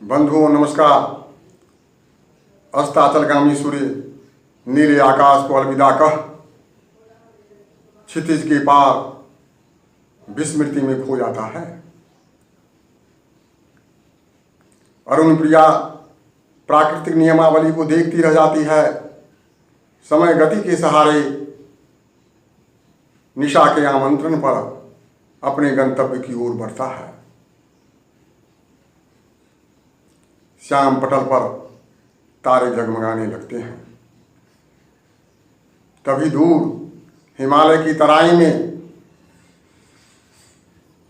बंधुओं नमस्कार। अस्ताचलगामी सूर्य नीले आकाश को अलविदा कह क्षितिज के पार विस्मृति में खो जाता है। अरुण प्रिया प्राकृतिक नियमावली को देखती रह जाती है। समय गति के सहारे निशा के आमंत्रण पर अपने गंतव्य की ओर बढ़ता है। श्याम पटल पर तारे जगमगाने लगते हैं। तभी दूर हिमालय की तराई में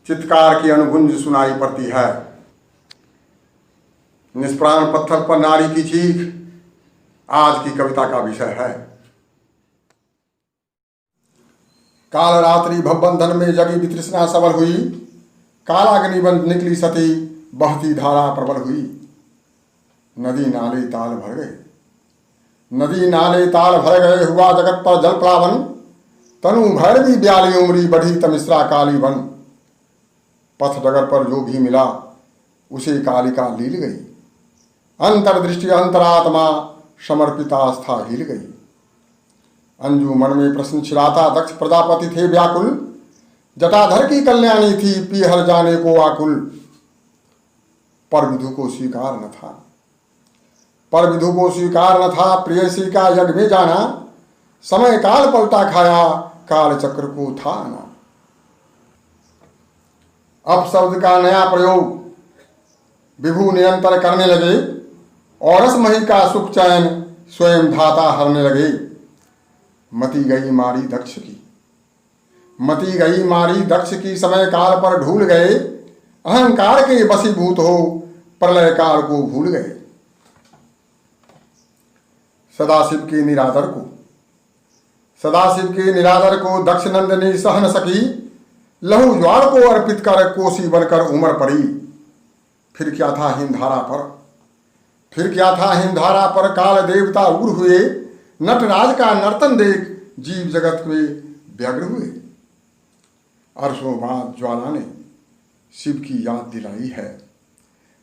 चित्कार की अनुगुंज सुनाई पड़ती है। निष्प्राण पत्थर पर नारी की चीख आज की कविता का विषय है। काल रात्रि भवबंधन में जगी वितृष्णा सबल हुई, कालाग्नि बंद निकली सती बहती धारा प्रबल हुई। नदी नाले ताल भर गए, नदी नाले ताल भर गए, हुआ जगत पर जल प्लावन। तनु भैरवी ब्याली उमरी बढ़ी तमिश्रा काली बन। पथ डगर पर जो भी मिला उसे कालिका लील गई। अंतर्दृष्टि अंतरात्मा समर्पित आस्था हिल गई। अंजुमन में प्रश्न छिड़ाता दक्ष प्रजापति थे व्याकुल। जटाधर की कल्याणी थी पीहर जाने को आकुल। पर विधु को स्वीकार न था, पर विधु को स्वीकार न था प्रेयसी का यज्ञ में जाना। समय काल पलटा खाया काल चक्र को था ना। अब शब्द का नया प्रयोग विभु निरंतर करने लगे और रसमही का सुख चैन स्वयं धाता हरने लगे। मती गई मारी दक्ष की, मती गई मारी दक्ष की, समय काल पर ढूल गए। अहंकार के वशीभूत हो प्रलय काल को भूल गए। सदाशिव के निरादर को, सदाशिव के निरादर को दक्ष नंदिनी सह न सकी। लहू ज्वार को अर्पित कर कोसी बनकर उमर पड़ी। फिर क्या था हिमधारा पर, फिर क्या था हिमधारा पर, काल देवता उग्र हुए। नटराज का नर्तन देख जीव जगत में व्यग्र हुए। अरसों बाद ज्वाला ने शिव की याद दिलाई है,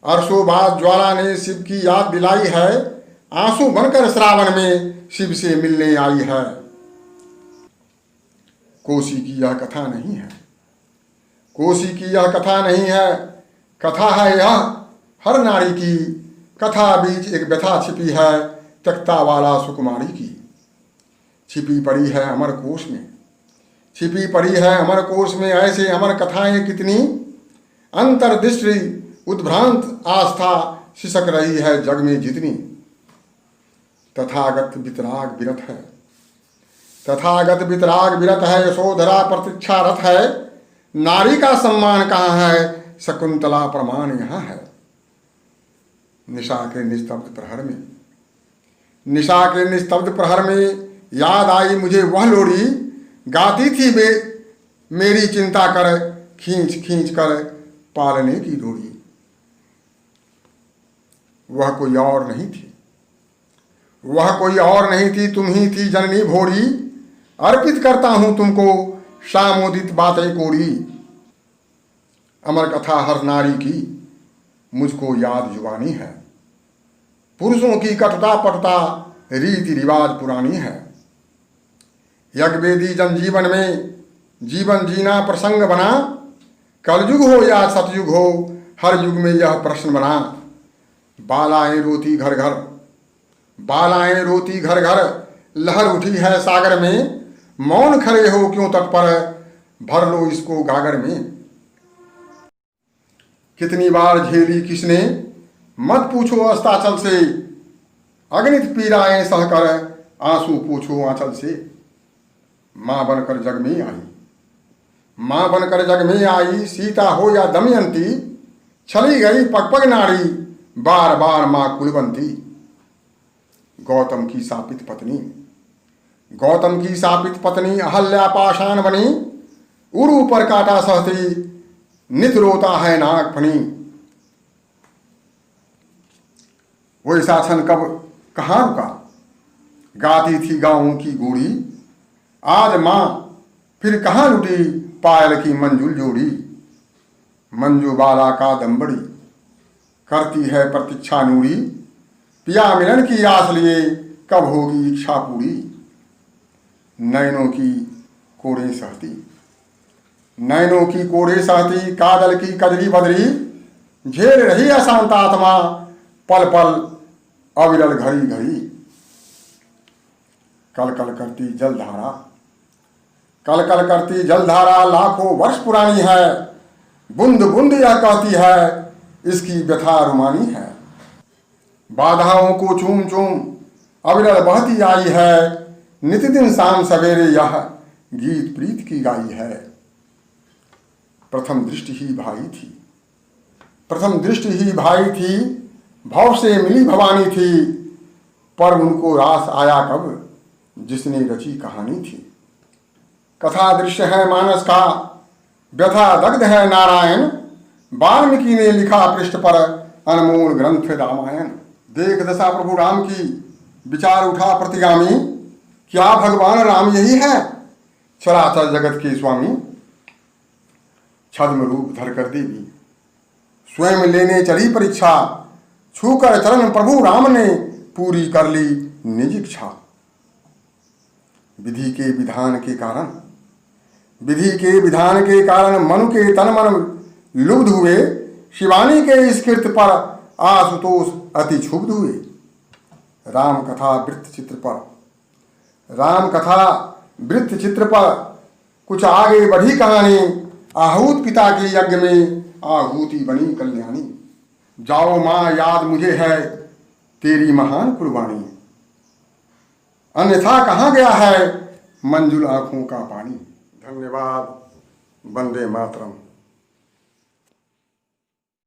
अरसों बाद ज्वाला ने शिव की याद दिलाई है। आंसू बनकर श्रावण में शिव से मिलने आई है। कोसी की यह कथा नहीं है, कोसी की यह कथा नहीं है, कथा है यह हर नारी की। कथा बीच एक व्यथा छिपी है त्यक्ता वाला सुकुमारी की। छिपी पड़ी है अमर कोश में, छिपी पड़ी है अमर कोश में ऐसे अमर कथाएं कितनी। अंतर्दृष्टि उद्भ्रांत आस्था सिसक रही है जग में जितनी। तथागत वितराग विरत है, तथागत वितराग विरत है, यशोधरा प्रतीक्षा रथ है। नारी का सम्मान कहाँ है, शकुंतला प्रमाण यहाँ है। निशा के निस्तब्ध प्रहर में, निशा के निस्तब्ध प्रहर में याद आई मुझे वह लोरी। गाती थी मेरी चिंता कर खींच खींच कर पालने की डोरी। वह कोई और नहीं थी, वह कोई और नहीं थी, तुम ही थी जननी भोरी। अर्पित करता हूं तुमको शामोदित बातें कोरी। अमर कथा हर नारी की मुझको याद जुबानी है। पुरुषों की कटुता पटुता रीति रिवाज पुरानी है। यज्ञवेदी जनजीवन में जीवन जीना प्रसंग बना। कलयुग हो या सतयुग हो हर युग में यह प्रश्न बना। बालाएं रोती घर घर, बालाएं रोती घर घर, लहर उठी है सागर में। मौन खड़े हो क्यों तट पर, भर लो इसको गागर में। कितनी बार झेली किसने मत पूछो अस्ताचल से। अगणित पीड़ाएं सहकर आंसू पूछो आंचल से। मां बनकर जग में आई, मां बनकर जग में आई। सीता हो या दमयंती, चली गई पग पग नारी, बार बार मां कुलवंती। गौतम की शापित पत्नी, गौतम की शापित पत्नी अहल्या पाषाण बनी। उरु पर काटा सहती नित रोता है नाग फणी। वो शासन कब कहाँ रुका, गाती थी गाँवों की गोरी। आज माँ फिर कहाँ लुटी पायल की मंजुल जोड़ी। मंजू बाला का दम्बड़ी करती है प्रतीक्षा नूरी, पिया मिलन की आस लिए कब होगी इच्छा पूरी। नैनों की कोड़े सहती, नैनों की कोड़े सहती, काजल की कजरी बदरी, झेल रही अशांत आत्मा पल पल अविरल घड़ी घड़ी। कल कल करती जलधारा, कल कल करती जलधारा लाखों वर्ष पुरानी है, बूंद बूंद यह कहती है इसकी व्यथा रुमानी है। बाधाओं को चूम चूम अविरल बहती आई है, नित दिन शाम सवेरे यह गीत प्रीत की गाई है। प्रथम दृष्टि ही भाई थी, प्रथम दृष्टि ही भाई थी, भव से मिली भवानी थी, पर उनको रास आया कब जिसने रची कहानी थी। कथा दृश्य है मानस का, व्यथा दग्ध है नारायण, वाल्मीकि ने लिखा पृष्ठ पर अनमोल ग्रंथ रामायण। देख दशा प्रभु राम की, विचार उठा प्रतिगामी, क्या भगवान राम यही है चराचर जगत के स्वामी। छद्म रूप धर कर देवी स्वयं लेने चली परीक्षा, छूकर चरण प्रभु राम ने पूरी कर ली निज इच्छा। विधि के विधान के कारण, विधि के विधान के कारण मनु के तन मन लुब्ध हुए, शिवानी के इस कृत्य पर आशुतोष अति क्षुब्ध हुए। राम कथा वृत्त चित्र पर, राम कथा वृत्त चित्र पर कुछ आगे बढ़ी कहानी, आहूत पिता के यज्ञ में आहूति बनी कल्याणी। जाओ माँ याद मुझे है तेरी महान कुर्बानी, अन्यथा कहाँ गया है मंजुल आंखों का पानी। धन्यवाद। वंदे मातरम।